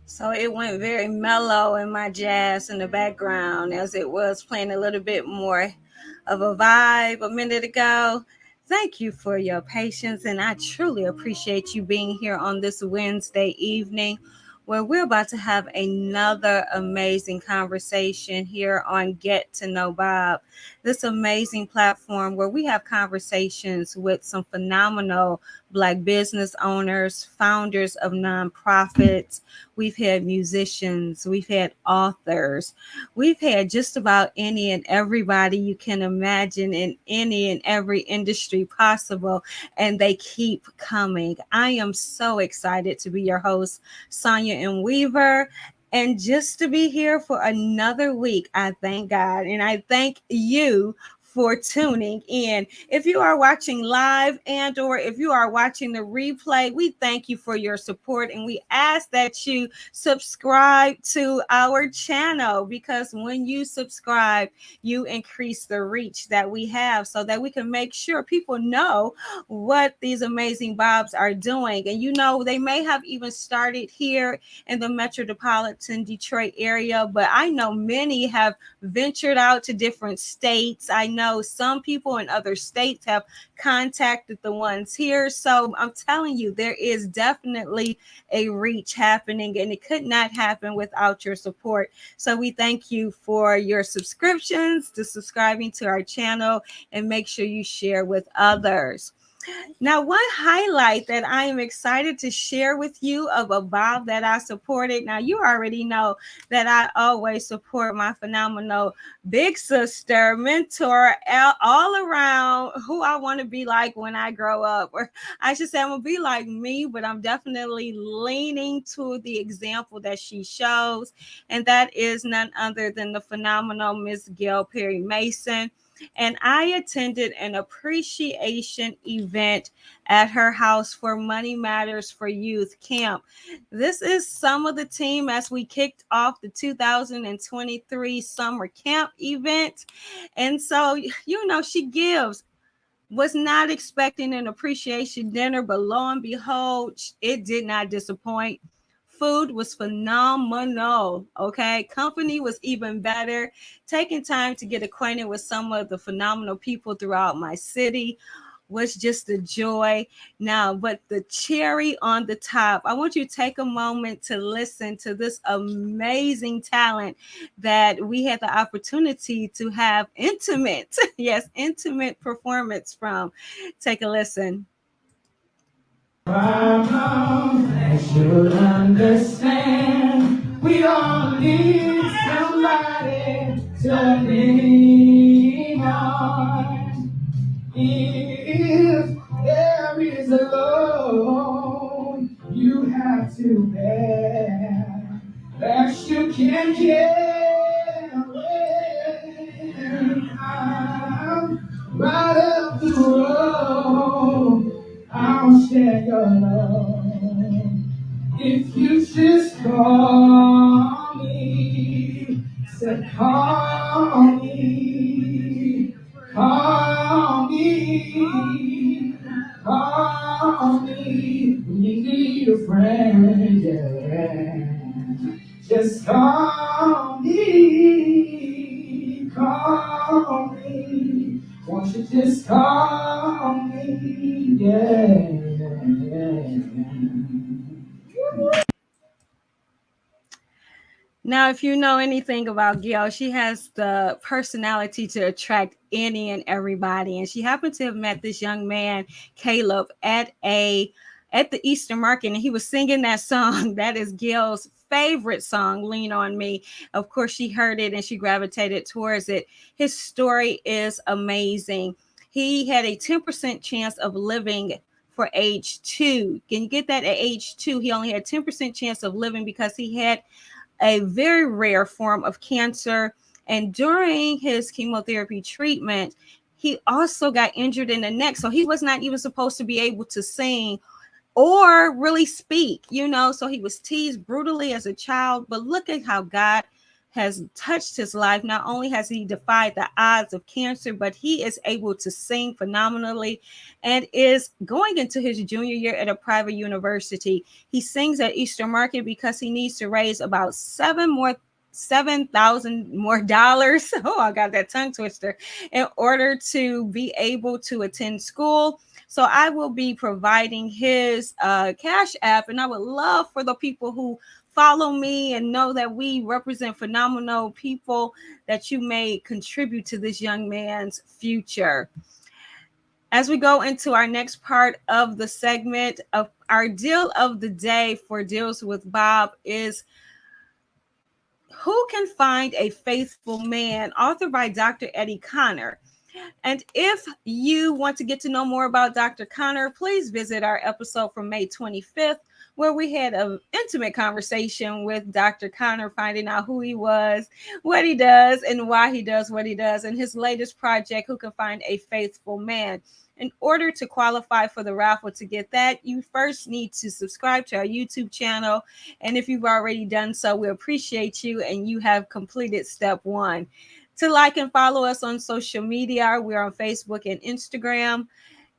So it went very mellow in my jazz in the background as it was playing a little bit more of a vibe a minute ago. Thank you for your patience, and I truly appreciate you being here on this Wednesday evening where we're about to have another amazing conversation here on Get to Know Bob, this amazing platform where we have conversations with some phenomenal Black business owners, founders of nonprofits. We've had musicians, we've had authors, we've had just about any and everybody you can imagine in any and every industry possible, and they keep coming. I am so excited to be your host, Sonia and Weaver. And just to be here for another week, I thank God and I thank you for tuning in. If you are watching live and or if you are watching the replay, we thank you for your support and we ask that you subscribe to our channel, because when you subscribe, you increase the reach that we have so that we can make sure people know what these amazing Bobs are doing. And you know, they may have even started here in the metropolitan Detroit area, but I know many have ventured out to different states. I know some people in other states have contacted the ones here. So I'm telling you, there is definitely a reach happening, and it could not happen without your support. So we thank you for your subscriptions, to subscribing to our channel, and make sure you share with others. Now, one highlight that I am excited to share with you of a Bob that I supported. Now, you already know that I always support my phenomenal big sister, mentor, all around, who I want to be like when I grow up. Or I should say, I'm going to be like me, but I'm definitely leaning to the example that she shows. And that is none other than the phenomenal Miss Gail Perry Mason. And I attended an appreciation event at her house for Money Matters for Youth Camp. This is some of the team as we kicked off the 2023 summer camp event. And so, you know, she gives. Was not expecting an appreciation dinner, but lo and behold, it did not disappoint. Food was phenomenal. Okay. Company was even better. Taking time to get acquainted with some of the phenomenal people throughout my city was just a joy. Now, but the cherry on the top, I want you to take a moment to listen to this amazing talent that we had the opportunity to have intimate, yes, intimate performance from. Take a listen. I should understand we all need somebody to lean on. If there is a load you have to bear, that you can carry, I'm right up the road, I'll share your love. If you just call me, say call me, call me, call me when you need a friend, yeah. Just call me. Won't you just call me, yeah. Now, if you know anything about Gail, she has the personality to attract any and everybody. And she happened to have met this young man, Caleb, at the Eastern Market, and he was singing that song. That is Gail's favorite song, Lean on Me. Of course, she heard it and she gravitated towards it. His story is amazing. He had a 10% chance of living for age 2. Can you get that? At age 2, he only had 10% chance of living because he had a very rare form of cancer. And during his chemotherapy treatment, he also got injured in the neck. So he was not even supposed to be able to sing or really speak, So he was teased brutally as a child. But look at how God has touched his life. Not only has he defied the odds of cancer, but he is able to sing phenomenally and is going into his junior year at a private university. He sings at Eastern Market because he needs to raise about $7,000 more dollars. Oh, I got that tongue twister, in order to be able to attend school. So I will be providing his Cash App, and I would love for the people who follow me and know that we represent phenomenal people that you may contribute to this young man's future. As we go into our next part of the segment, of our deal of the day for Deals with Bob is Who Can Find a Faithful Man, authored by Dr. Eddie Connor. And if you want to get to know more about Dr. Connor, please visit our episode from May 25th, where we had an intimate conversation with Dr. Connor, finding out who he was, what he does, and why he does what he does, and his latest project, Who Can Find a Faithful Man. In order to qualify for the raffle to get that, you first need to subscribe to our YouTube channel. And if you've already done so, we appreciate you, and you have completed step 1. To like and follow us on social media, we're on Facebook and Instagram.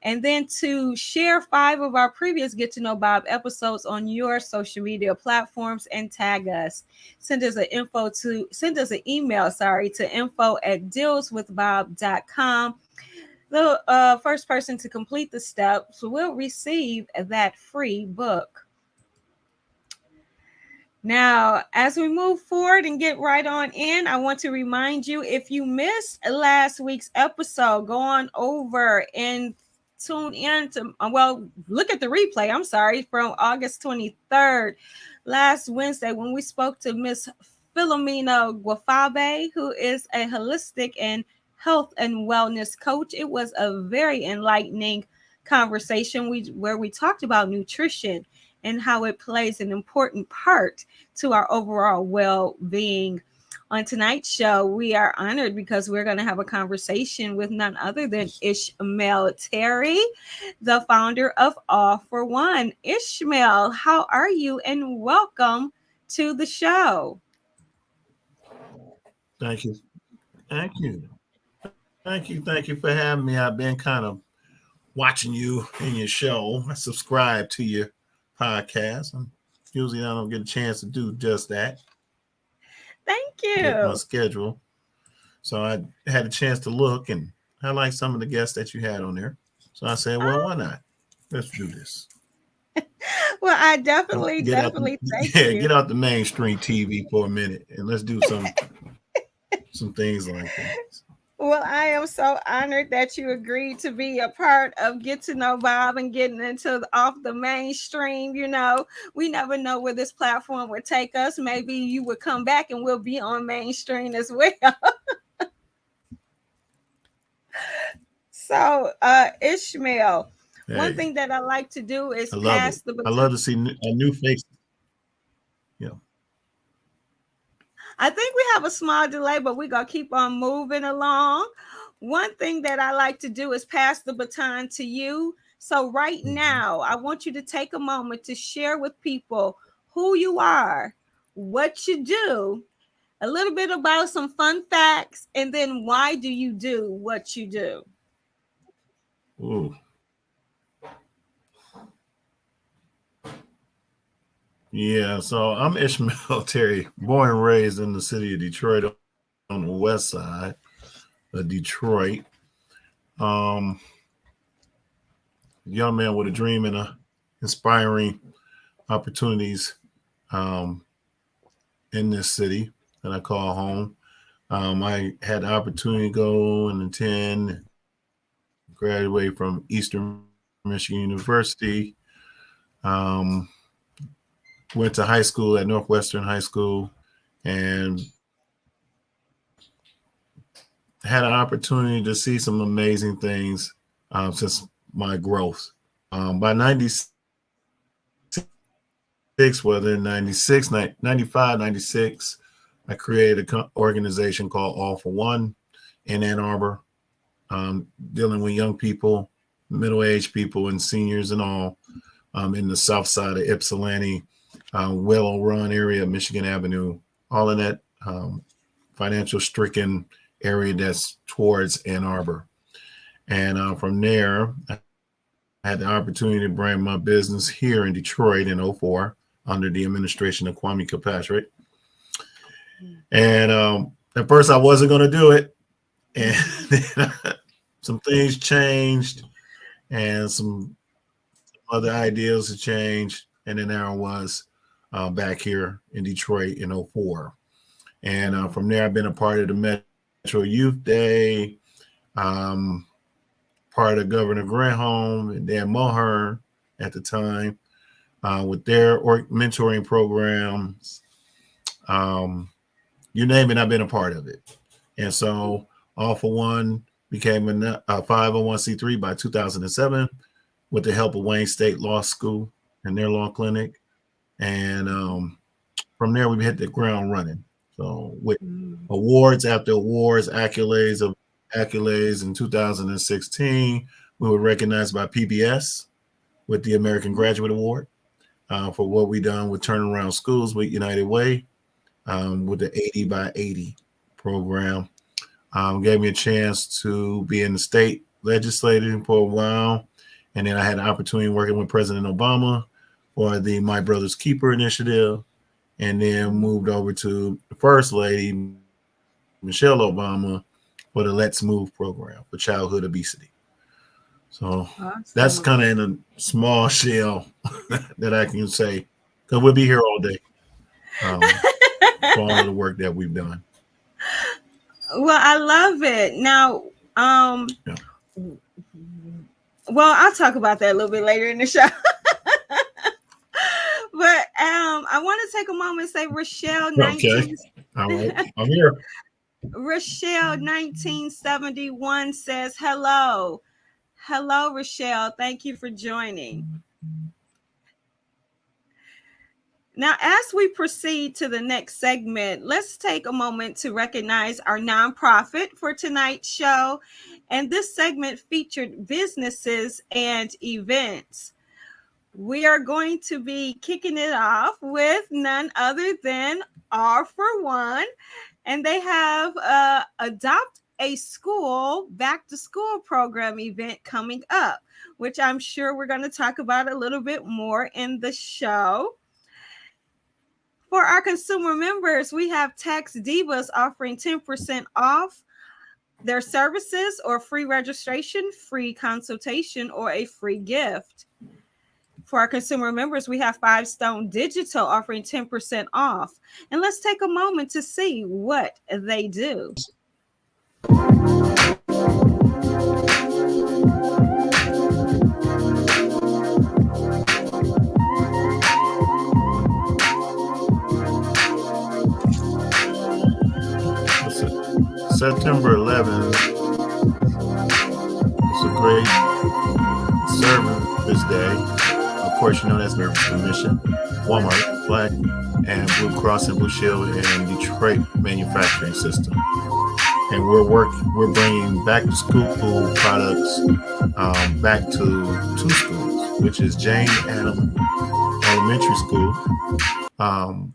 And then to share 5 of our previous Get to Know Bob episodes on your social media platforms and tag us. Send us an email, to info@dealswithbob.com. The first person to complete the steps will receive that free book. Now, as we move forward and get right on in, I want to remind you, if you missed last week's episode, go on over and tune in to, look at the replay, from August 23rd, last Wednesday, when we spoke to Miss Philomena Guafabe, who is a holistic and health and wellness coach. It was a very enlightening conversation where we talked about nutrition and how it plays an important part to our overall well-being. On tonight's show, we are honored because we're going to have a conversation with none other than Ishmail Terry, the founder of All for One. Ishmail, how are you? And welcome to the show. Thank you. Thank you. Thank you for having me. I've been kind of watching you in your show. I subscribe to your podcast. And usually I don't get a chance to do just that Thank with my you. schedule. So I had a chance to look, and I like some of the guests that you had on there. So I said, well, why not? Let's do this. Well, I definitely thank you. Get out the mainstream TV for a minute, and let's do some things like that. Well, I am so honored that you agreed to be a part of Get to Know Bob and getting off the mainstream. We never know where this platform would take us. Maybe you would come back and we'll be on mainstream as well. So, Ishmael, one Hey, thing that I like to do is I love pass it. the I baton. love to see a new face. Yeah. I think we have a small delay, but we're going to keep on moving along. One thing that I like to do is pass the baton to you. So, right Mm-hmm. now, I want you to take a moment to share with people who you are, what you do, a little bit about some fun facts, and then why do you do what you do? Ooh. Yeah, so I'm Ishmael Terry, born and raised in the city of Detroit on the west side of Detroit. Um, Young man with a dream and inspiring opportunities um, in this city that I call home. I had the opportunity to go and attend, graduate from Eastern Michigan University. Um, Went to high school at Northwestern High School and had an opportunity to see some amazing things since my growth. By 96, whether in 96, 95, 96, I created an organization called All for One in Ann Arbor, dealing with young people, middle-aged people, and seniors and all in the south side of Ypsilanti, Willow Run area, Michigan Avenue, all in that financial stricken area that's towards Ann Arbor. And from there, I had the opportunity to bring my business here in Detroit in '04 under the administration of Kwame Kilpatrick. And at first, I wasn't going to do it. And some things changed and some other ideas have changed. And then there I was back here in Detroit in '04. And from there, I've been a part of the Metro Youth Day, um, part of Governor Granholm and Dan Mulhern at the time with their mentoring programs. Um, you name it, I've been a part of it. And so All for One became a 501c3 by 2007 with the help of Wayne State Law School and their law clinic. And from there, we hit the ground running. So with awards after awards, accolades in 2016, we were recognized by PBS with the American Graduate Award for what we done with Turnaround Schools with United Way with the 80 by 80 program. Gave me a chance to be in the state legislature for a while. And then I had an opportunity working with President Obama for the My Brother's Keeper initiative, and then moved over to the First Lady, Michelle Obama, for the Let's Move program for childhood obesity. So that's kind of Awesome. in a small shell that I can say, because we'll be here all day for all of the work that we've done. Well, I love it. Now, um, Yeah. well, I'll talk about that a little bit later in the show. But I want to take a moment and say Okay. All right. I'm here. Rochelle 1971 says hello. Hello, Rochelle. Thank you for joining. Now, as we proceed to the next segment, let's take a moment to recognize our nonprofit for tonight's show. And this segment featured businesses and events. We are going to be kicking it off with none other than All for One. And they have Adopt a School back to school program event coming up, which I'm sure we're going to talk about a little bit more in the show. For our consumer members, we have Tax Divas offering 10% off their services or free registration, free consultation, or a free gift. For our consumer members, we have Five Stone Digital offering 10% off. And let's take a moment to see what they do. September 11th is a great service day. Of course, you know that's Service Commission, Walmart, Black, and Blue Cross and Blue Shield, and Detroit Manufacturing System. And we're bringing back to school products back to two schools, which is Jane Addams Elementary School. Um,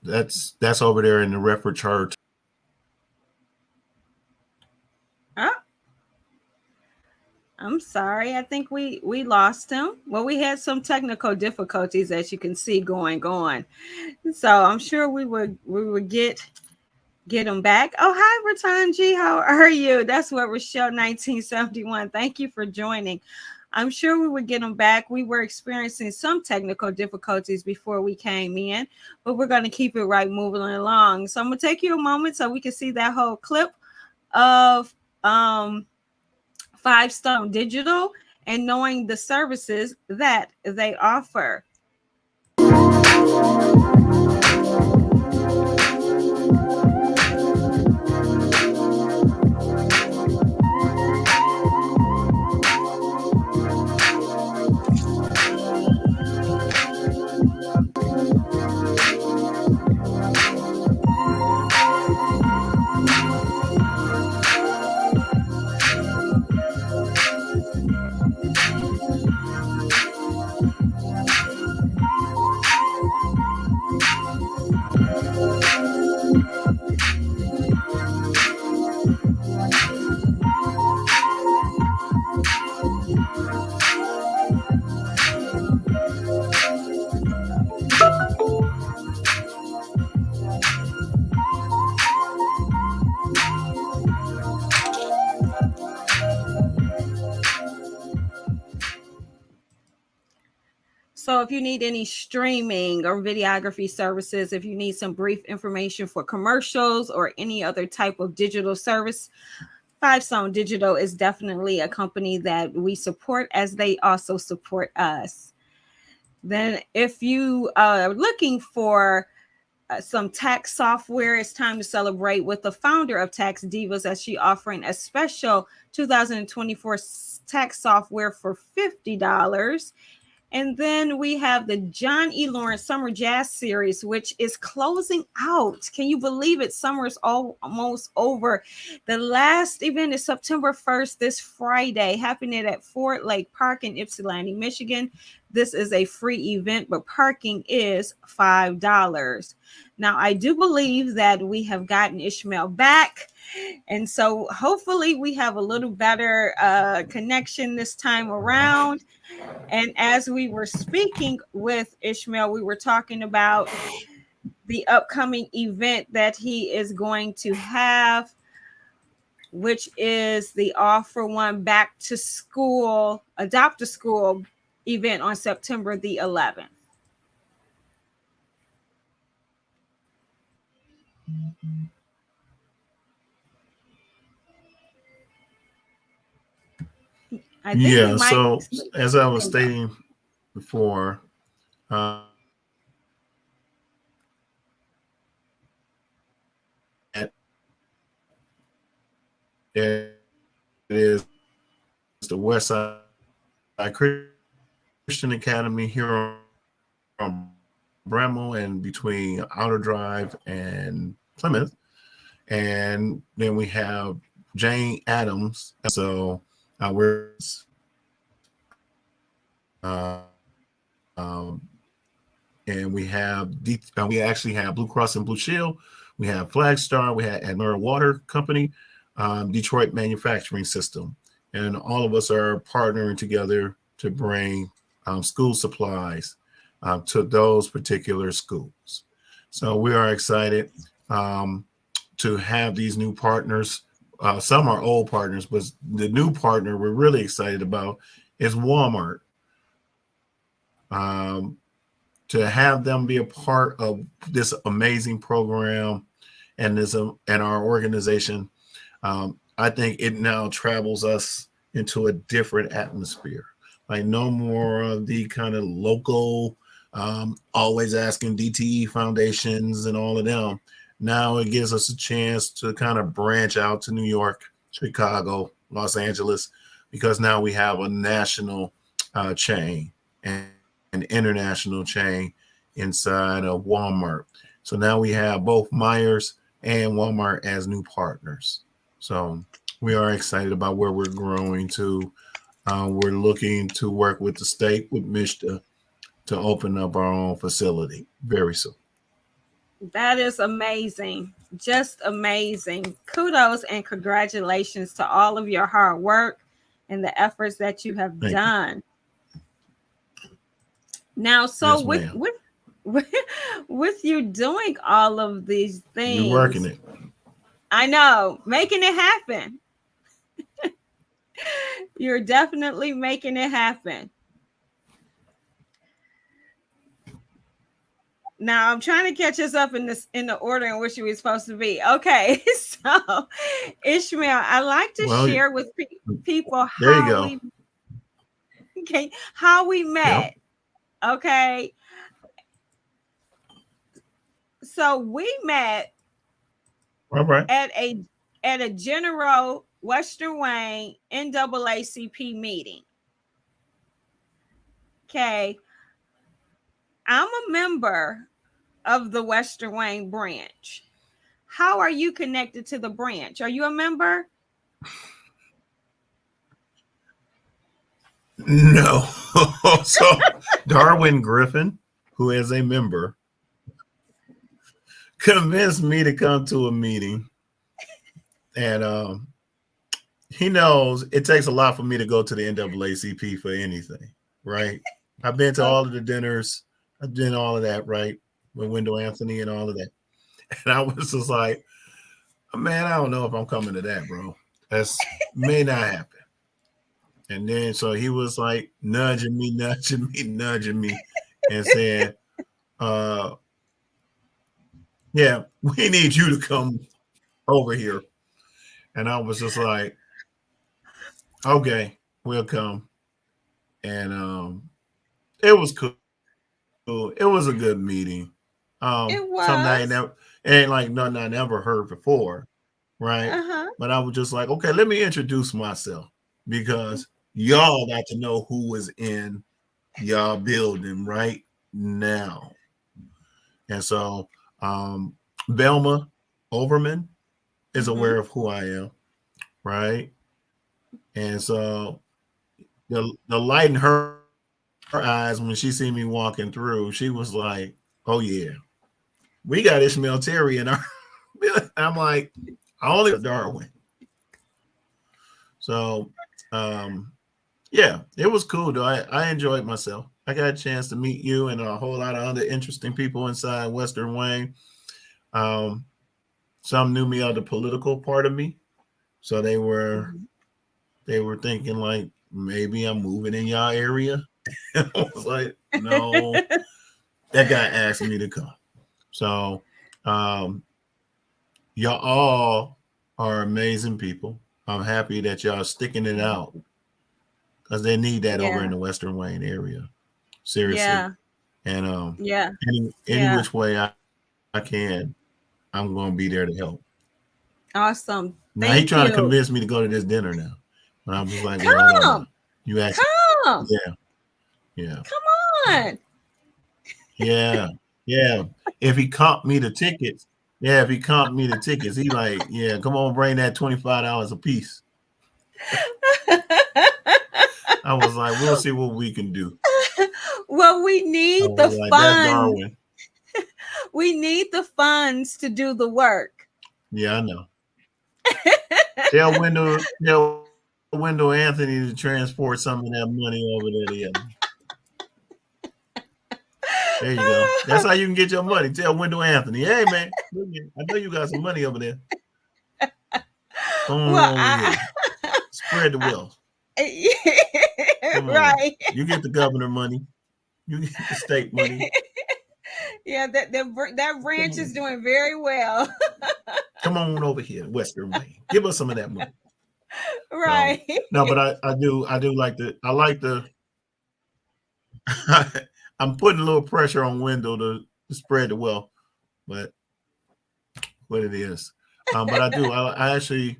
that's over there in the Redford Oh, I'm sorry. I think we lost him. Well, we had some technical difficulties, as you can see, going on. So I'm sure we would get him back. Oh, hi, Ratanji. How are you? That's what Rochelle 1971. Thank you for joining. I'm sure we would get him back. We were experiencing some technical difficulties before we came in, but we're going to keep it right moving along. So I'm going to take you a moment so we can see that whole clip of um, Five Stone Digital and knowing the services that they offer. So if you need any streaming or videography services, if you need some brief information for commercials or any other type of digital service, Five Stone Digital is definitely a company that we support as they also support us. Then if you are looking for some tax software, it's time to celebrate with the founder of Tax Divas as she offering a special 2024 tax software for $50. And then we have the John E. Lawrence Summer Jazz Series, which is closing out. Can you believe it? Summer is almost over. The last event is September 1st, this Friday, happening at Fort Lake Park in Ypsilanti, Michigan. This is a free event, but parking is $5. Now, I do believe that we have gotten Ishmael back. And so hopefully we have a little better connection this time around. And as we were speaking with Ishmael, we were talking about the upcoming event that he is going to have, which is the All for One Back to School, Adopt a School event on September the 11th. I think we Yeah. might. So as I was stating before, it is the West Side Christian Academy here on Bremo and between Outer Drive and Plymouth. And then we have Jane Addams. So we're uh, um, and we actually have Blue Cross and Blue Shield. We have Flagstar. We have Admiral Water Company, Detroit Manufacturing System, and all of us are partnering together to bring school supplies to those particular schools. So we are excited to have these new partners. Some are old partners, but the new partner we're really excited about is Walmart. To have them be a part of this amazing program and our organization, I think it now travels us into a different atmosphere. Like no more of the kind of local, always asking DTE foundations and all of them. Now it gives us a chance to kind of branch out to New York, Chicago, Los Angeles, because now we have a national chain and an international chain inside of Walmart. So now we have both Myers and Walmart as new partners. So we are excited about where we're growing to. We're looking to work with the state, with MISTA, to open up our own facility very soon. That is amazing. Just amazing. Kudos and congratulations to all of your hard work and the efforts that you have Thank you. done. Now, so Yes, ma'am. with with you doing all of these We're working things, it. I know, making it happen. You're definitely making it happen. Now I'm trying to catch us up in this in the order in which we were supposed to be. Okay, so Ishmael, I like to Well, share with people there you go. how we Yep. met. Okay, so we met All right. at a general Western Wayne NAACP meeting. Okay, I'm a member of the Western Wayne branch. How are you connected to the branch? Are you a member? No. So Darwin Griffin, who is a member, convinced me to come to a meeting. And he knows it takes a lot for me to go to the NAACP for anything, right? I've been to Oh, all of the dinners. I've done all of that, right? With Wendell Anthony and all of that. And I was just like, man, I don't know if I'm coming to that, bro. That's may not happen. And then so he was like nudging me, and saying, yeah, we need you to come over here. And I was just like, okay, we'll come. And it was cool. It was a good meeting. it Something I ain't was. never ain't like nothing I never heard before, right? Uh-huh. But I was just like, okay, let me introduce myself because y'all got to know who was in y'all building right now. And so Belma Overman is Mm-hmm. aware of who I am, right? And so the light in her eyes when she see me walking through, she was like, "Oh yeah, we got Ishmael Terry in our." I'm like, I only Darwin. So, um, yeah, it was cool though. I enjoyed myself. I got a chance to meet you and a whole lot of other interesting people inside Western Wayne. Um, some knew me on the political part of me, so they were thinking like maybe I'm moving in y'all area. I was like, no, that guy asked me to come. So, um, y'all all are amazing people. I'm happy that y'all sticking it out because they need that over Yeah. in the Western Wayne area. Seriously. Yeah. And Yeah. any Yeah. which way I can, I'm gonna be there to help. Awesome. Now he Thank trying to you. convince me to go to this dinner now. But I was like, well, hold on now. Come. You asked Come. yeah, yeah, Come yeah, on. yeah, yeah. If he comped me the tickets, yeah, if he comped me the tickets, he like, yeah, come on, bring that $25 a piece. I was like, we'll see what we can do. Well, we I need the was like, that's funds. Darwin. We need the funds to do the work. Yeah, I know. Tell Wendell Anthony to transport some of that money over there to you. There you go. That's how you can get your money. Tell Wendell Anthony, hey man, I know you got some money over there. Come on Well, over here. Spread the wealth. Come on. right. You get the governor money. You get the state money. Yeah, that Come branch is on. doing very well. Come on over here, Western Wayne. Give us some of that money. So Right. no, but I do like the I'm putting a little pressure on Wendell to spread the wealth, but what it is. But I do. I actually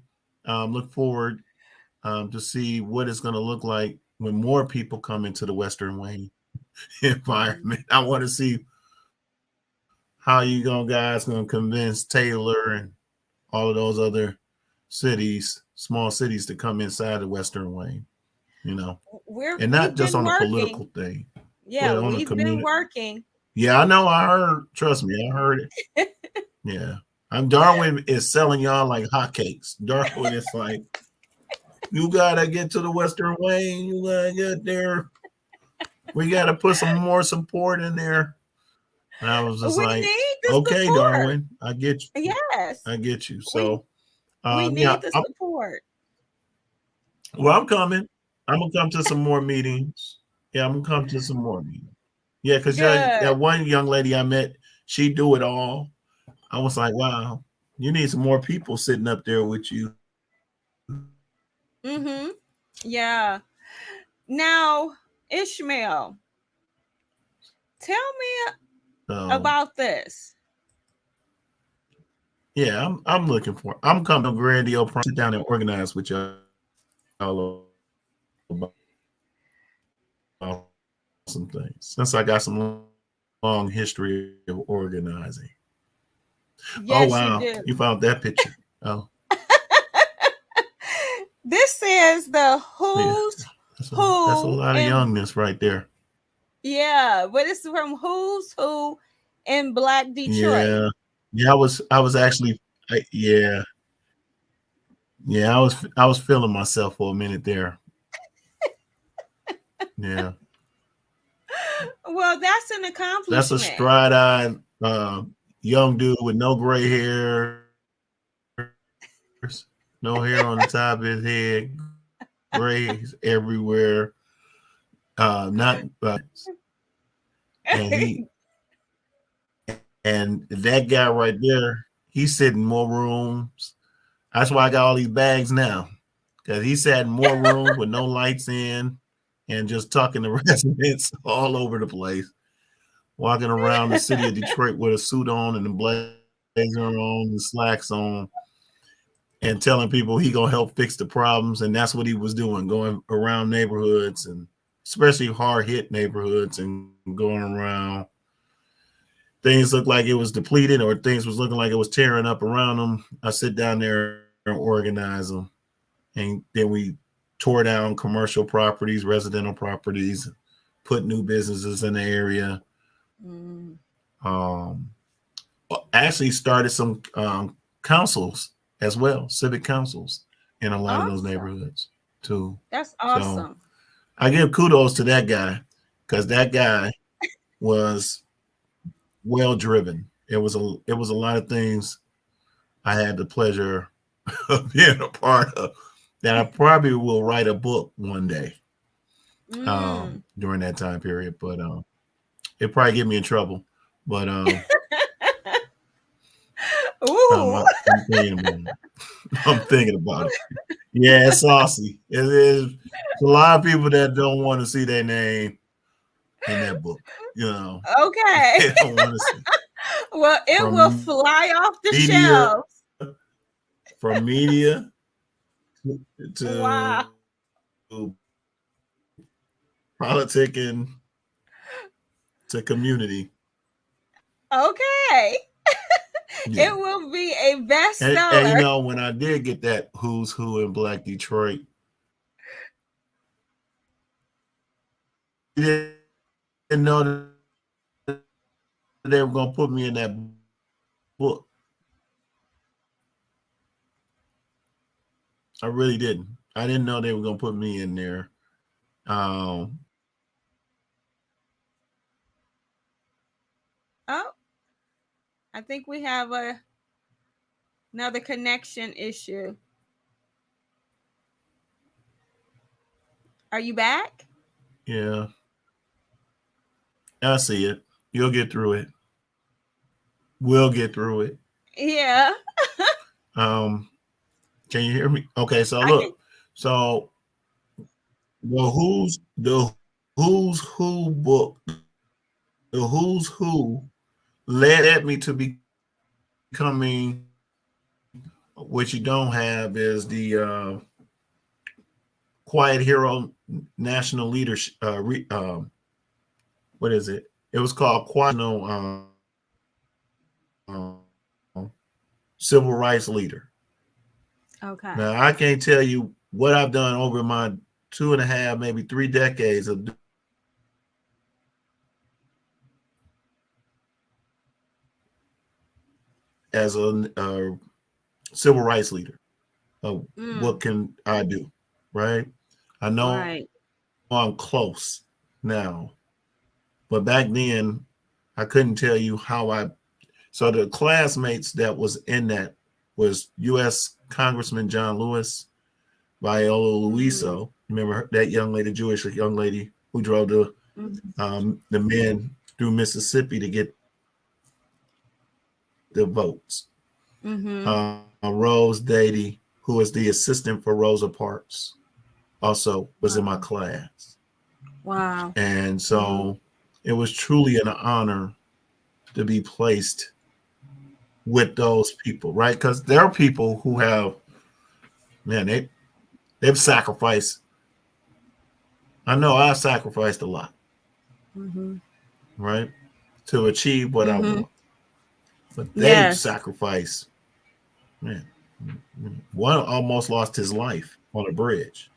look forward to see what it's going to look like when more people come into the Western Wayne environment. I want to see how you guys going to convince Taylor and all of those other cities, small cities, to come inside the Western Wayne. You know, and not We've just been on a working. political thing, Yeah, but on a we've been community. working. Yeah, I know. I heard. Trust me, I heard it. Yeah. I'm Darwin is selling y'all like hotcakes. Darwin is like, You gotta get to the Western Wayne. You gotta get there. We gotta put some more support in there. And I was just We like, need the okay, support. Darwin, I get you. Yes. I get you. We So, we yeah, need the support. well, I'm coming. I'm gonna come to some more meetings. Yeah, I'm gonna come to some more meetings. Yeah, because Good. that one young lady I met, she do it all. I was like, wow, you need some more people sitting up there with you. Mm-hmm. Yeah. Now, Ishmael, tell me So about this. yeah, I'm looking for. I'm coming to Grandio Prime, sit down and organize with y'all about some things. Since I got some long history of organizing. Oh Yes, you wow, do. you found that picture. Oh This says the yeah, who's that's a who lot of in youngness right there. yeah, but it's from who's who in Black Detroit. Yeah, yeah. I was actually yeah, yeah. I was feeling myself for a minute there. Yeah, Well, that's an that's a accomplishment. stride-eyed young dude with no gray hairs, no hair on the top of his head, grays everywhere. Not and that guy right there, he's sitting in more rooms. That's why I got all these bags now. Because he sat in more rooms with no lights in and just talking to residents all over the place, walking around the city of Detroit with a suit on and a blazer on and slacks on, and telling people he gonna help fix the problems. And that's what he was doing, going around neighborhoods and especially hard hit neighborhoods and going around. Things looked like it was depleted or things was looking like it was tearing up around them. I sit down there and organize them. And then we tore down commercial properties, residential properties, put new businesses in the area. Mm. Um, Actually started some councils as well, civic councils in a lot of those Awesome. neighborhoods too. That's So awesome. I give kudos to that guy because that guy was well driven. It was a lot of things I had the pleasure of being a part of that I probably will write a book one day Mm. during that time period, but it probably get me in trouble. But Ooh. I'm thinking about it. I'm thinking about it. Yeah, it's saucy. It is a lot of people that don't want to see their name in that book. You know, Okay. they don't want to see Well, it will from fly off the media, shelves. from media Wow. to politicking to community. Okay. Yeah. It will be a And bestseller. when I did get that who's who in Black Detroit, you didn't know that they were gonna put me in that book. I really didn't. I didn't know they were gonna put me in there. Um, Oh, I think we have another connection issue. Are you back? yeah, I see it. You'll get through it. We'll get through it. Yeah, Um, can you hear me? Okay, so I can. look, so the who's who book, the who's who led at me to becoming what you don't have is the Quiet Hero National Leadership. What is it? It was called Quiet Civil Rights Leader. Okay. Now I can't tell you what I've done over my 2.5, maybe 3 decades of as a civil rights leader. What Mm. can I do? right? I know I'm Right. close now, but back then I couldn't tell you how I. So the classmates that was in that was U.S. Congressman John Lewis, Viola Mm-hmm. Luiso. Remember that young lady, Jewish young lady who drove the men through Mississippi to get the votes. Mm-hmm. Rose Dady, who was the assistant for Rosa Parks, also was in my Wow. class. Wow. And Mm-hmm. so it was truly an honor to be placed with those people, right? Because there are people who have, man, they've sacrificed. I know I've sacrificed a lot, Mm-hmm. right, to achieve what I Mm-hmm. want. But they've Yes. sacrificed, man. One almost lost his life on a bridge,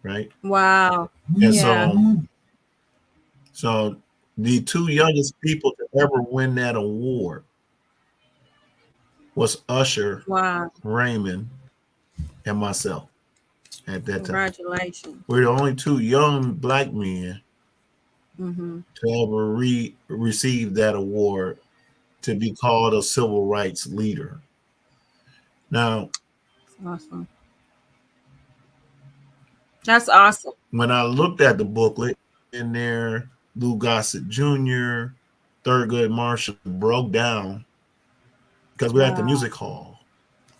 right? Wow. And Yeah. so the two youngest people to ever win that award was Usher Wow. Raymond and myself at that time. Congratulations. We're the only two young black men Mm-hmm. to ever receive that award to be called a civil rights leader. Now, Awesome. That's awesome. when I looked at the booklet in there, Lou Gossett Jr., Thurgood Marshall broke down because we're at the Wow. music hall,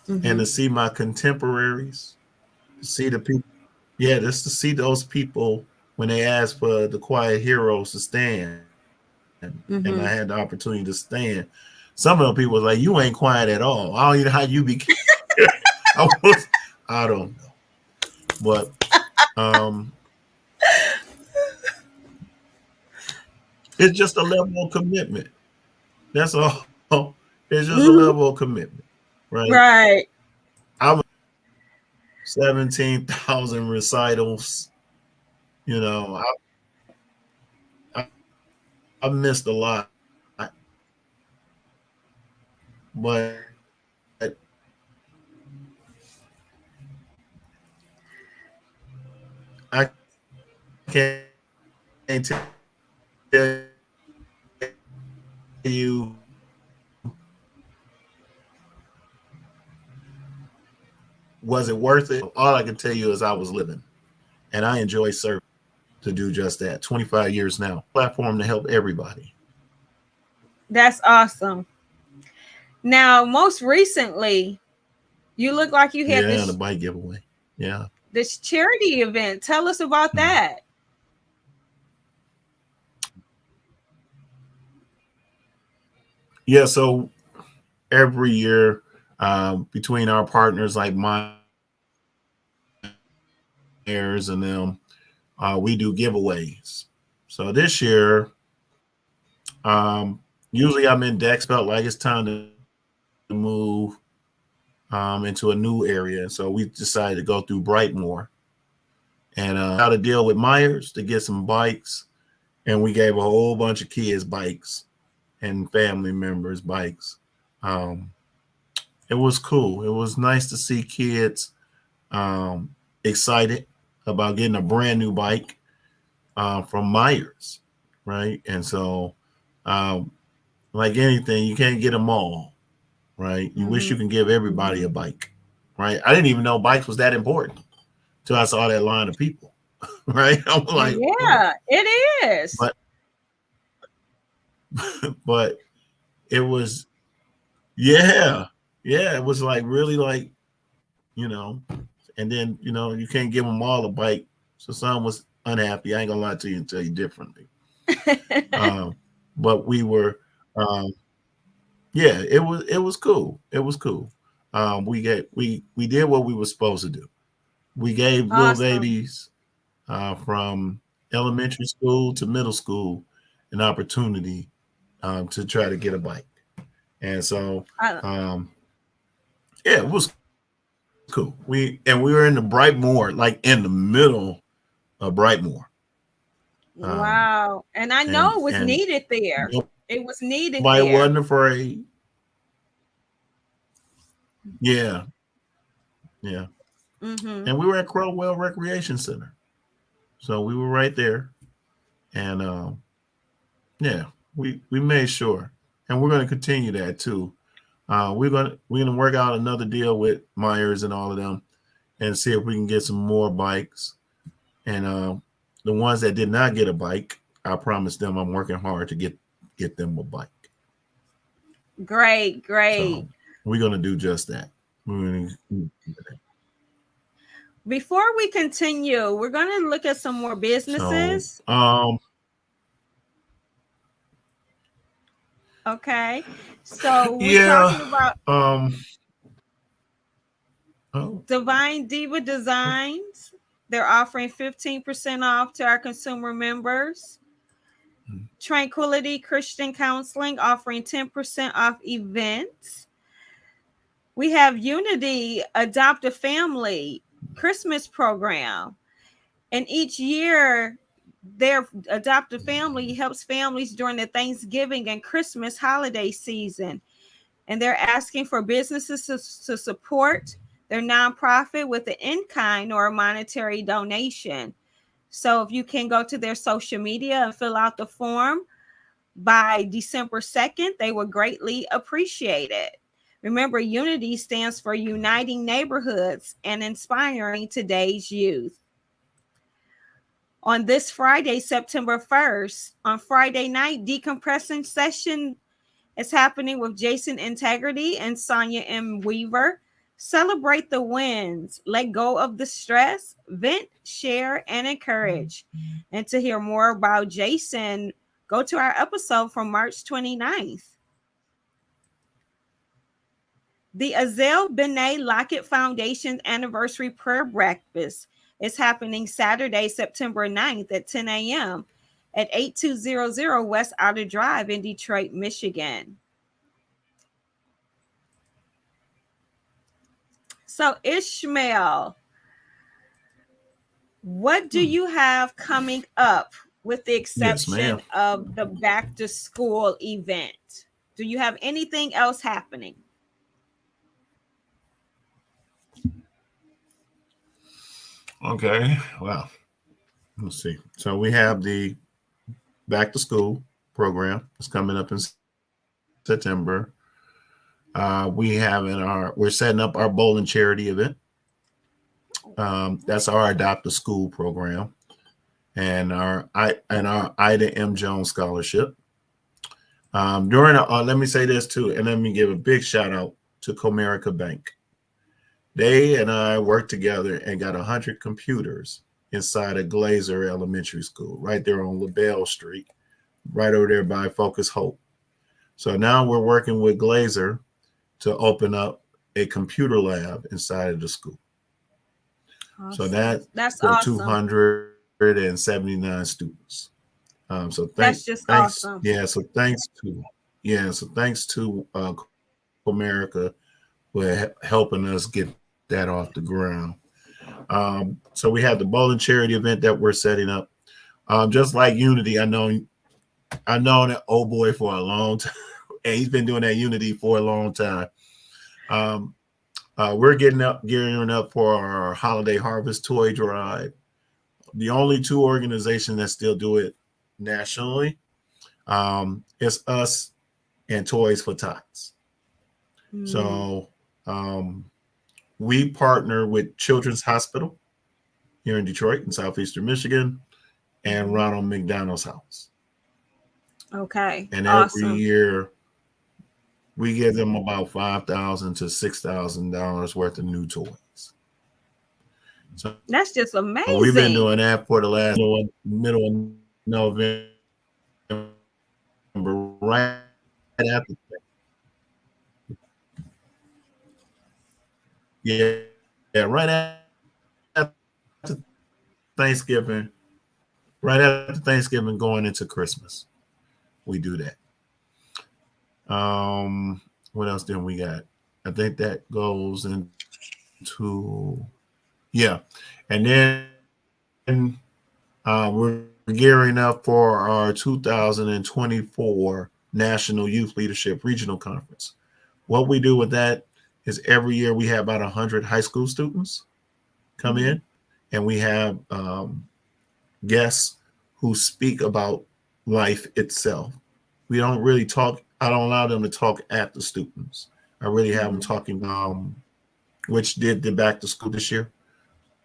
and Mm-hmm. to see my contemporaries, to see the people, yeah, just to see those people when they asked for the quiet heroes to stand, and I had the Mm-hmm. opportunity to stand. Some of the people was like, "You ain't quiet at all. I don't even know how you became." I was, I don't know, but um, it's just a level of commitment. That's all. It's just a level of Mm-hmm. commitment, right? Right. I was 17,000 recitals. You know, I missed a lot, but I can't tell you was it worth it. All I can tell you is I was living, and I enjoy serving to do just that. 25 years now, platform to help everybody. That's awesome. Now, most recently, you look like you had Yeah, the bike giveaway. Yeah, this charity event. Tell us about that. yeah. So every year, between our partners like Myers and them, we do giveaways. So this year, usually I'm in Dex. Felt like it's time to move into a new area, so we decided to go through Brightmore, and we got a deal with Myers to get some bikes, and we gave a whole bunch of kids bikes and family members bikes. Um, it was cool. It was nice to see kids um, excited about getting a brand new bike from Myers, right? And so, um, like anything, you can't get them all, right? You wish Mm-hmm. you can give everybody a bike, right? I didn't even know bikes was that important till I saw that line of people, right? I was like, whoa. Yeah, it is. But but it was, yeah, yeah, it was like really like, you know, and then you can't give them all a bike, so some was unhappy. I ain't gonna lie to you and tell you differently. Um, but we were, um, yeah, it was cool. It was cool. We did what we were supposed to do. We gave little Awesome. babies from elementary school to middle school an opportunity to try to get a bike. And so, I, um, yeah, it was cool. We were in the Brightmore, like in the middle of Brightmore, um, wow. And I and know it was needed there. It was nobody needed wasn't there. afraid. Yeah, yeah. Mm-hmm. and we were at Crowell Recreation Center. So we were right there, and yeah, we made sure, and we're going to continue that too. We're gonna work out another deal with Myers and all of them, and see if we can get some more bikes. And the ones that did not get a bike, I promised them I'm working hard to get them a bike. Great, So great. we're gonna do just that. We're gonna, Before we continue, we're going to look at some more so businesses. Okay. So we're yeah, talking about um oh Divine Diva Designs. They're offering 15% off to our consumer members. Tranquility Christian Counseling offering 10% off events. We have Unity Adopt a Family Christmas program. And each year, their Adopt a Family helps families during the Thanksgiving and Christmas holiday season. And they're asking for businesses to support their nonprofit with an in-kind or a monetary donation. So if you can go to their social media and fill out the form by December 2nd, they would greatly appreciate it. Remember, Unity stands for Uniting Neighborhoods and Inspiring Today's Youth. On this Friday, September 1st, on Friday night, decompressing session is happening with Jason Integrity and Sonia M. Weaver. Celebrate the wins, let go of the stress, vent, share, and encourage. And to hear more about Jason, go to our episode from March 29th. The Azale Benet Lockett Foundation's anniversary prayer breakfast is happening Saturday, September 9th at 10 a.m. at 8200 West Outer Drive in Detroit, Michigan. So, Ishmael, what do you have coming up with the yes, ma'am. exception of the back to school event? Do you have anything else happening? Okay. Well, let's see. So we have the back to school program. It's coming up in September. We're setting up our bowling charity event. That's our adopt a school program, and our Ida M. Jones scholarship. Let me say this too, and let me give a big shout out to Comerica Bank. They and I worked together and got 100 computers inside of Glazer Elementary School, right there on LaBelle Street, right over there by Focus Hope. So now we're working with Glazer to open up a computer lab inside of the school. So Awesome. that That's for awesome. 279 students. So That's just thanks, awesome. yeah. So thanks to Comerica for helping us get that off the ground. So we have the bowling charity event that we're setting up. Just like Unity, I know that old boy for a long time, and he's been doing that Unity for a long time. Um, we're gearing up for our holiday harvest toy drive. The only two organizations that still do it nationally is us and Toys for Tots. Mm, So we partner with Children's Hospital here in Detroit in southeastern Michigan and mhm. Ronald McDonald's House. Okay, And every awesome. year we give them about $5,000 to $6,000 worth of new toys. So That's just we've been amazing. doing that for the last middle of November, right after yeah, yeah, right after Thanksgiving, right after Thanksgiving going into Christmas. We do that. What else then we got? I think that goes into yeah. And then we're gearing up for our 2024 National Youth Leadership Regional Conference. What we do with that is every year we have about 100 high school students, come in, and we have guests who speak about life itself. We don't really talk. I don't allow them to talk at the students. I really have them Mm-hmm. talking, which did the back to school this year.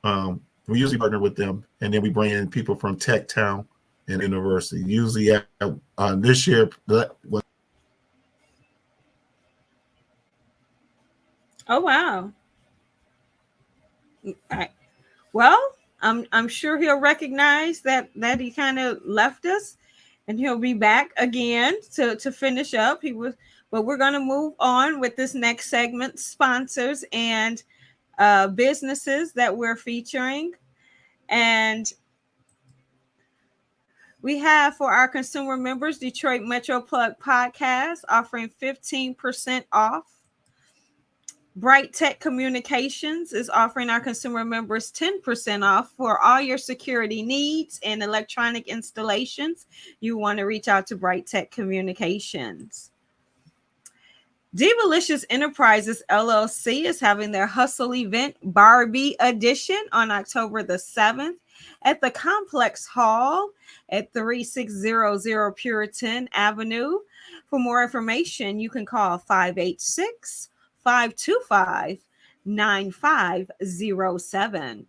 We usually partner with them, and then we bring in people from Tech Town and University. Usually, this year that was Oh wow. I, well, I'm sure he'll recognize that he kind of left us, and he'll be back again to finish up. He was, but we're gonna move on with this next segment: sponsors and businesses that we're featuring, and we have for our consumer members Detroit Metro Plug Podcast offering 15% off. Bright Tech Communications is offering our consumer members 10% off for all your security needs and electronic installations. You want to reach out to Bright Tech Communications. Divalicious Enterprises LLC is having their hustle event Barbie edition on October the 7th at the Complex Hall at 3600 Puritan Avenue. For more information, you can call 586 525 9507.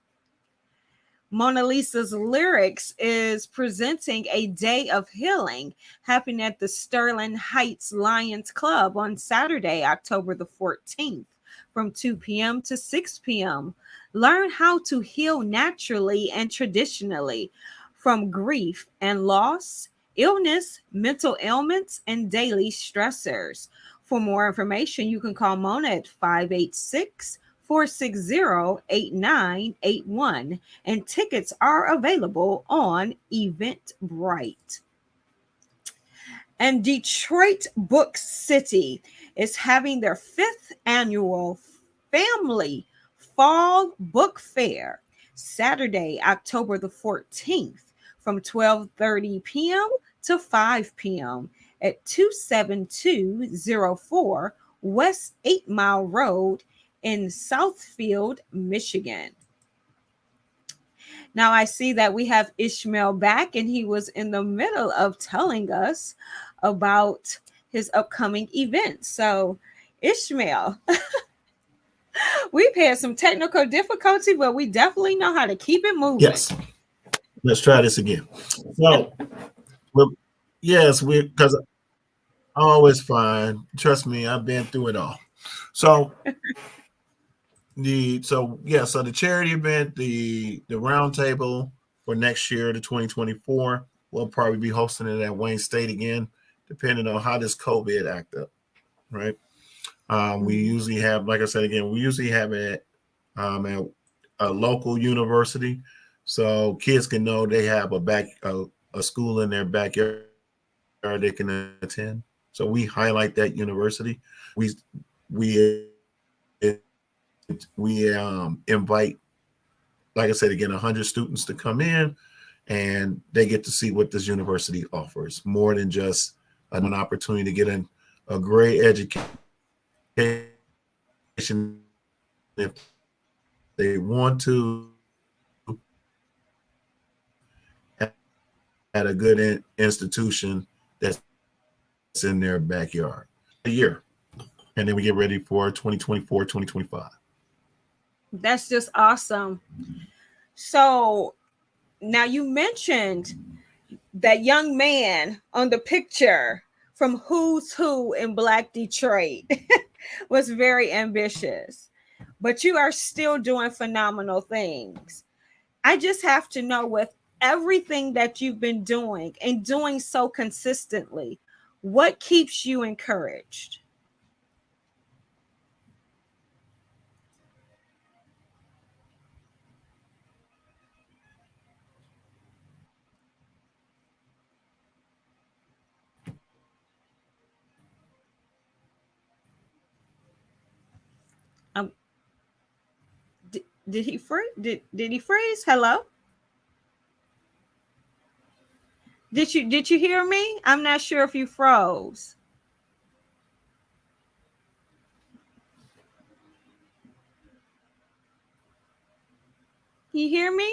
Mona Lisa's Lyrics is presenting a day of healing happening at the Sterling Heights Lions Club on Saturday, October the 14th from 2 p.m. to 6 p.m. Learn how to heal naturally and traditionally from grief and loss, illness, mental ailments, and daily stressors. For more information, you can call Mona at 586 460 8981, and tickets are available on Eventbrite. And Detroit Book City is having their fifth annual Family Fall Book Fair Saturday, October the 14th from 12:30 p.m. to 5 p.m. at 27204 West 8 Mile Road in Southfield, Michigan. Now I see that we have Ishmael back, and he was in the middle of telling us about his upcoming event. So, Ishmael, we've had some technical difficulty, but we definitely know how to keep it moving. yes. Let's try this again. So, we're, yes, we because always fine. Trust me, I've been through it all. So so the charity event, the roundtable for next year, the 2024, we'll probably be hosting it at Wayne State again, depending on how this COVID act up, right? We Mhm. usually have, like I said again, we usually have it at a local university, so kids can know they have a school in their backyard they can attend. So we highlight that university. We we invite, like I said again, 100 students to come in, and they get to see what this university offers more than just an opportunity to get a great education if they want to at a good institution that's in their backyard. A year, and then we get ready for 2024, 2025. That's just awesome. So, now you mentioned that young man on the picture from Who's Who in Black Detroit was very ambitious, but you are still doing phenomenal things. I just have to know, with everything that you've been doing and doing so consistently, what keeps you encouraged? Um, did he freeze? Did he freeze? Hello? Did you hear me? I'm not sure if you froze. You hear me?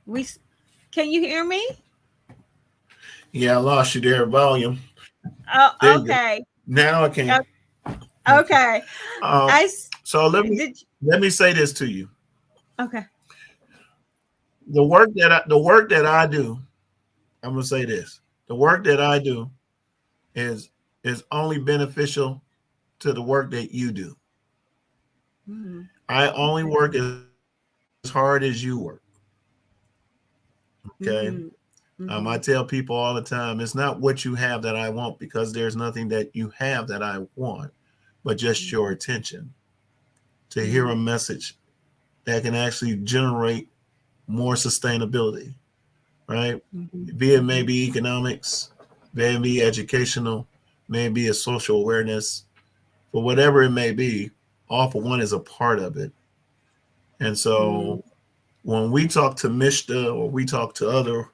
We can you hear me? Yeah, I lost you there. Volume. Oh, There you go. okay. Now I can. Okay. Okay. I So did. let me say this to you. Okay. The work that I do, I'm gonna say this. The work that I do is is only beneficial to the work that you do. Mm-hmm. I only work as hard as you work. Okay. Mm-hmm. I Mm-hmm. tell people all the time, it's not what you have that I want because there's nothing that you have that I want, but just your attention to hear a message that can actually generate more sustainability, right? Mm-hmm. Be it Mm-hmm. maybe economics, maybe educational, maybe a social awareness, for whatever it may be, All for One is a part of it. And so when we talk to MISHDA or we talk to other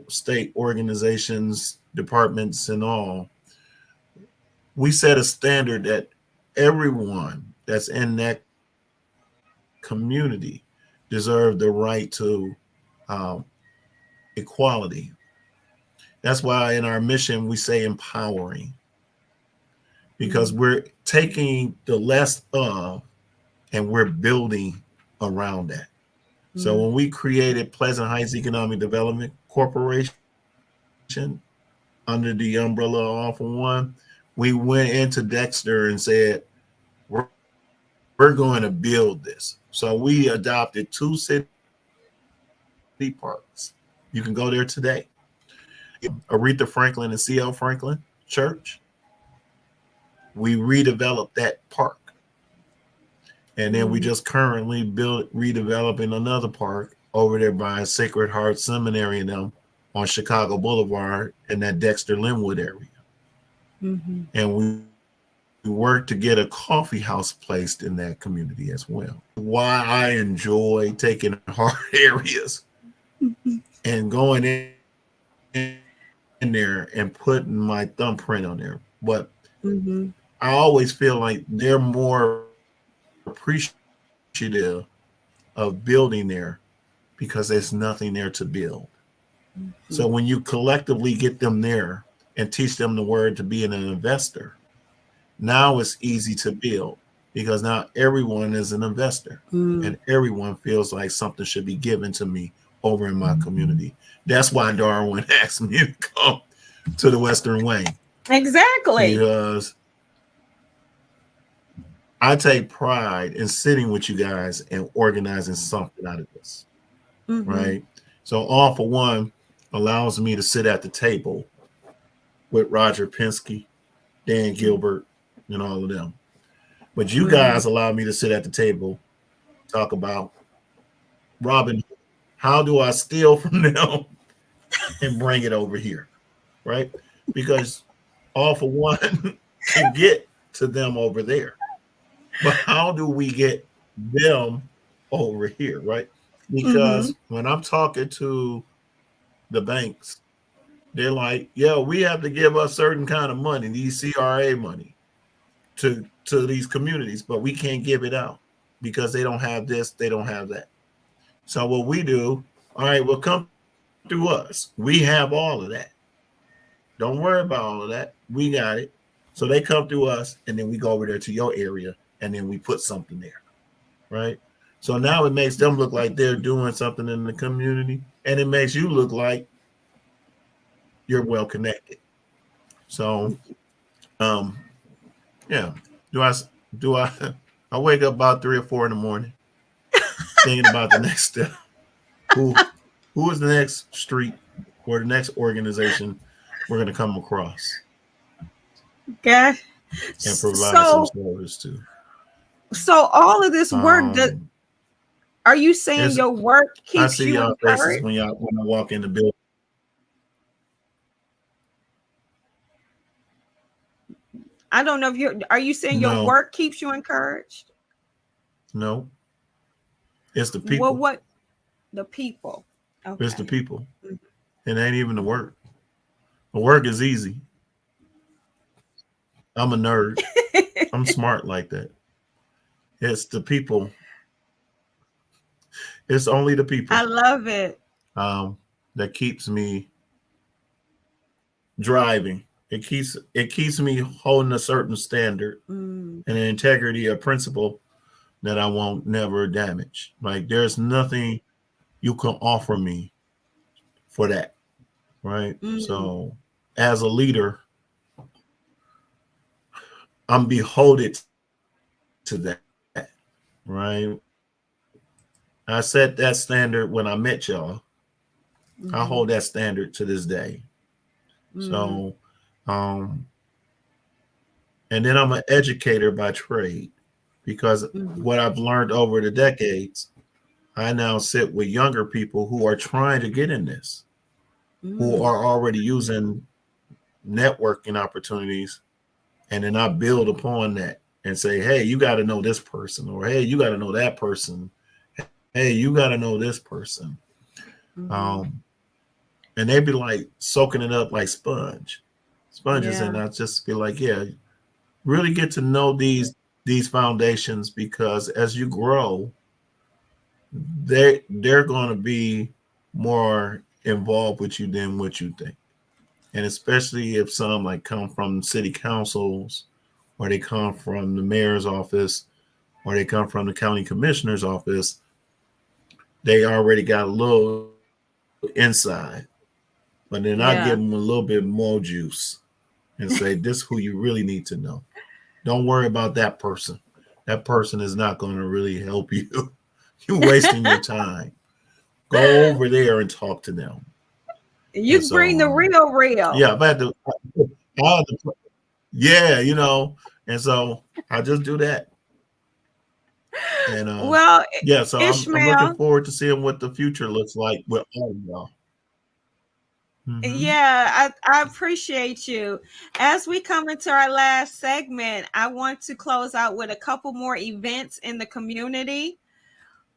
state organizations, departments, and all, we set a standard that everyone that's in that community deserve the right to um, equality. That's why in our mission we say empowering, because we're taking the less of and we're building around that. So when we created Pleasant Heights Economic Development Corporation under the umbrella of All for One, we went into Dexter and said, we're going to build this. So we adopted 2 city parks. You can go there today. Aretha Franklin and C.L. Franklin Church. We redeveloped that park. And then we just currently redeveloping another park over there by Sacred Heart Seminary and them on Chicago Boulevard in that Dexter Linwood area. Mm-hmm. And we work to get a coffee house placed in that community as well. Why I enjoy taking hard areas and going in there and putting my thumbprint on there. But Mm-hmm. I always feel like they're more appreciative of building there because there's nothing there to build. So when you collectively get them there and teach them the word to be an investor, now it's easy to build because now everyone is an investor and everyone feels like something should be given to me over in my community. That's why Darwin asked me to come to the Western Wing because Exactly. I take pride in sitting with you guys and organizing something out of this, right? Mm-hmm. So All for One allows me to sit at the table with Roger Penske, Dan Gilbert, and all of them. But you Mm-hmm. guys allow me to sit at the table, talk about Robin. How do I steal from them and bring it over here, right? Because All for One can get to them over there, but how do we get them over here, right? Mm-hmm. Because when I'm talking to the banks, they're like, "Yeah, we have to give us certain kind of money, these CRA money, to these communities, but we can't give it out because they don't have this, they don't have that." So what we do, all right, well, come through us. We have all of that. Don't worry about all of that. We got it. So they come through us, and then we go over there to your area, and then we put something there, right? So now it makes them look like they're doing something in the community, and it makes you look like you're well connected. So, um, yeah. Do I do I I wake up about 3 or 4 in the morning thinking about the next step. Who who is the next street or the next organization we're gonna come across Okay. and provide some So, service to. all of this work that Um are you saying it's your work I keeps see you y'all faces encouraged? when I walk in the building. I don't know if you're are you saying your No, work keeps you encouraged? no, it's the Well, people. what the people? It's the Okay. people. It ain't even the work. The work is easy. I'm a nerd. I'm smart like that. It's the people. It's only the I people love it. um, that keeps me driving. It keeps me holding a certain standard Mm, and an integrity, a principle that I won't never damage. Like there's nothing you can offer me for that, right? mm, So as a leader, I'm beholden to that, right? I set that standard when I met y'all. I mm-hmm, hold that standard to this day. mm, So, um, and then I'm an educator by trade because mm, what I've learned over the decades, I now sit with younger people who are trying to get in this, who mm, are already using networking opportunities, and then I build upon that and say, hey, you got to know this person, or hey, you got to know that person, hey, you got to know this person. mm-hmm. Um, and they be like soaking it up like sponges, Yeah, and I just be like, yeah, really get to know these foundations because as you grow, they're going to be more involved with you than what you think, and especially if some like come from city councils or they come from the mayor's office or they come from the county commissioner's office, they already got a little inside. But then I give them a little yeah. bit more juice and say, this who you really need to know. Don't worry about that person. That person is not going to really help you. You're wasting your time. Go over there and talk to them. And You so, bring the real. yeah, I had to, yeah, and so I just do that. And Well, yeah, so I'm looking Ishmael, forward to seeing what the future looks like with all of y'all. Hmm. yeah, I appreciate you. As we come into our last segment, I want to close out with a couple more events in the community.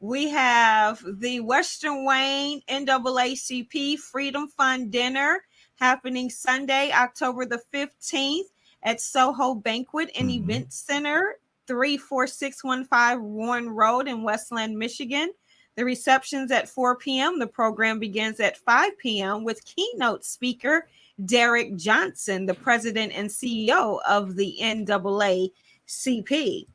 We have the Western Wayne NAACP Freedom Fund Dinner happening Sunday, October the 15th at Soho Banquet and Hmm. Event Center, 34615 Warren Road in Westland, Michigan. The reception's at 4 p.m. The program begins at 5 p.m. with keynote speaker Derek Johnson, the president and CEO of the NAACP.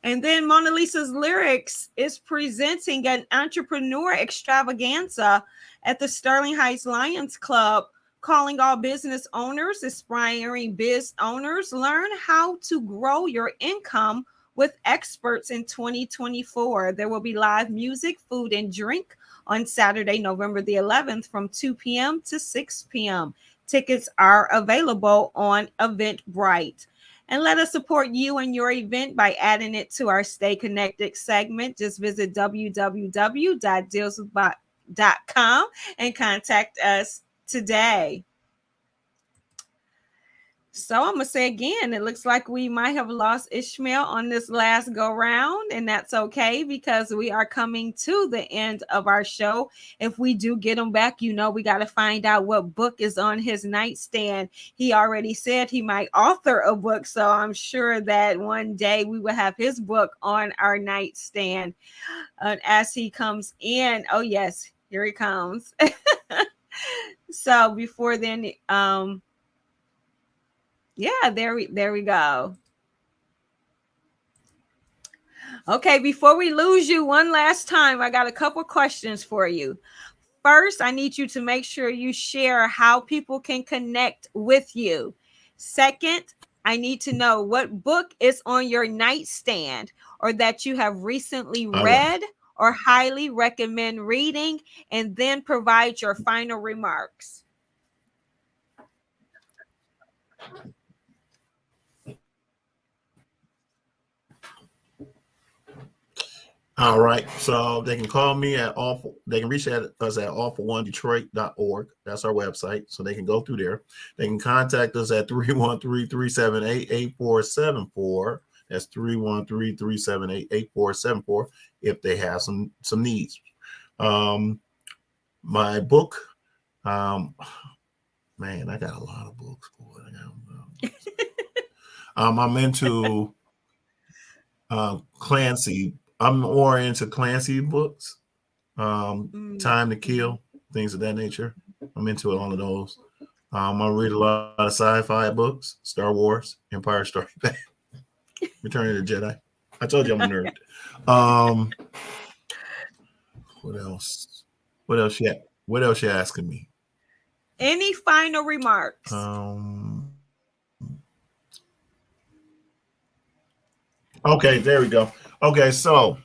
And then Mona Lisa's Lyrics is presenting an entrepreneur extravaganza at the Sterling Heights Lions Club, calling all business owners, aspiring biz owners, learn how to grow your income with experts in 2024. There will be live music, food, and drink on Saturday, November the 11th from 2 p.m. to 6 p.m. Tickets are available on Eventbrite. And let us support you and your event by adding it to our Stay Connected segment. Just visit www.dealswithbot.com and contact us today. So I'm gonna say again, it looks like we might have lost Ishmael on this last go round, and that's okay because we are coming to the end of our show. If we do get him back, we got to find out what book is on his nightstand. He already said he might author a book, so I'm sure that one day we will have his book on our nightstand. As he comes in, oh yes, here he comes. So before then, yeah, there we go. Okay, before we lose you one last time, I got a couple questions for you. First, I need you to make sure you share how people can connect with you. Second, I need to know what book is on your nightstand or that you have recently All right. read or highly recommend reading, and then provide your final remarks. All right. So they can call me at awful. They can reach us at awful1detroit.org. That's our website. So they can go through there. They can contact us at 313-378-8474. That's 313-378-8474 if they have some needs. Um, My book, um, man, I got a lot of books. Boy. I'm into Clancy. I'm more into Clancy books. Time to Kill, things of that nature. I'm into all of those. I read a lot of sci-fi books, Star Wars, Empire Strikes Back, Return of the Jedi. I told you I'm a nerd. Um, what else? What else? Yeah. What else you asking me? Any final remarks? Okay, there we go. Okay, so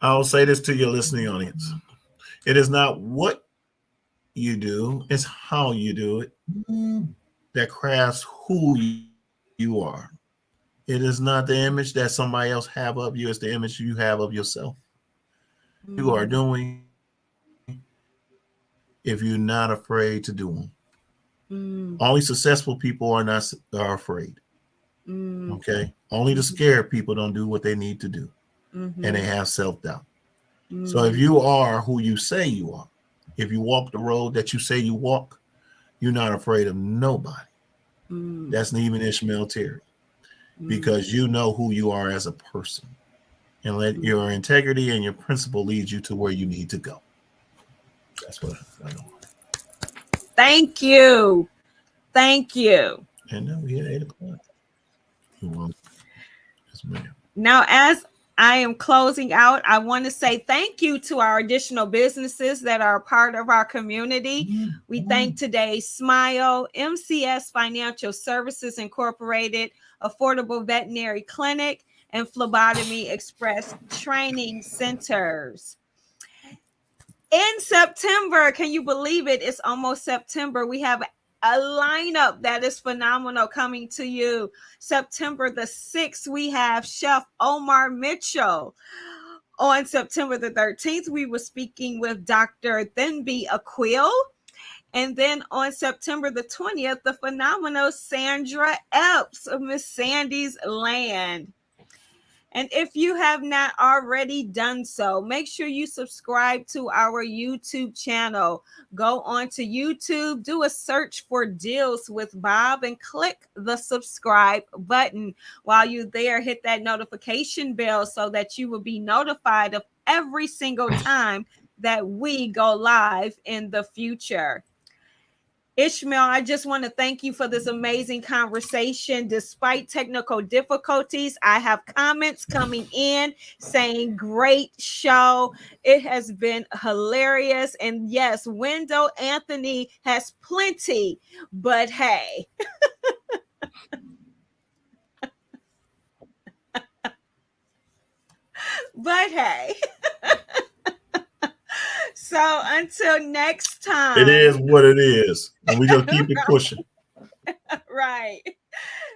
I'll say this to your listening audience. It is not what you do, it's how you do it that crafts who you are. It is not the image that somebody else have of you, it's the image you have of yourself. You are Mm, doing if you're not afraid to do them. mm, Only successful people are afraid. mm, Okay? Only the scared people don't do what they need to do, and mm-hmm, they have self-doubt. So if mm, you are who you say you are, if you walk the road that you say you walk, you're not afraid of nobody. mm, That's even Ishmael Terry, mm, because you know who you are as a person, and let mm. your integrity and your principle lead you to where you need to go. That's what I know. Thank you. Thank you. And then we hit 8 o'clock. Well, yes, ma'am. Now, as I am closing out, I want to say thank you to our additional businesses that are a part of our community. We thank today's Smile, MCS Financial Services Incorporated, Affordable Veterinary Clinic, and Phlebotomy Express Training Centers. In September, can you believe it? It's almost September. We have a lineup that is phenomenal coming to you. September the 6th, we have Chef Omar Mitchell. On September the 13th, we were speaking with Dr. Thenby Aquil. And then on September the 20th, the phenomenal Sandra Epps of Miss Sandy's Land. And if you have not already done so, make sure you subscribe to our YouTube channel. Go on to YouTube, do a search for Deals with Bob, and click the subscribe button. While you're there, hit that notification bell so that you will be notified of every single time that we go live in the future. Ishmael, I just want to thank you for this amazing conversation. Despite technical difficulties, I have comments coming in saying, great show. It has been hilarious. And yes, Wendell Anthony has plenty, but hey. But hey. So until next It is time. what it is, and we just keep it pushing. Right.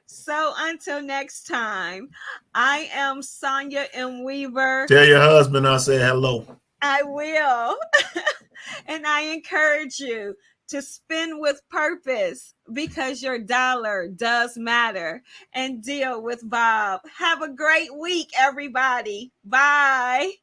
So until next time, I am Sonia M. Weaver. Tell your husband I say hello. I will. And I encourage you to spend with purpose because your dollar does matter, and deal with Bob. Have a great week, everybody. Bye.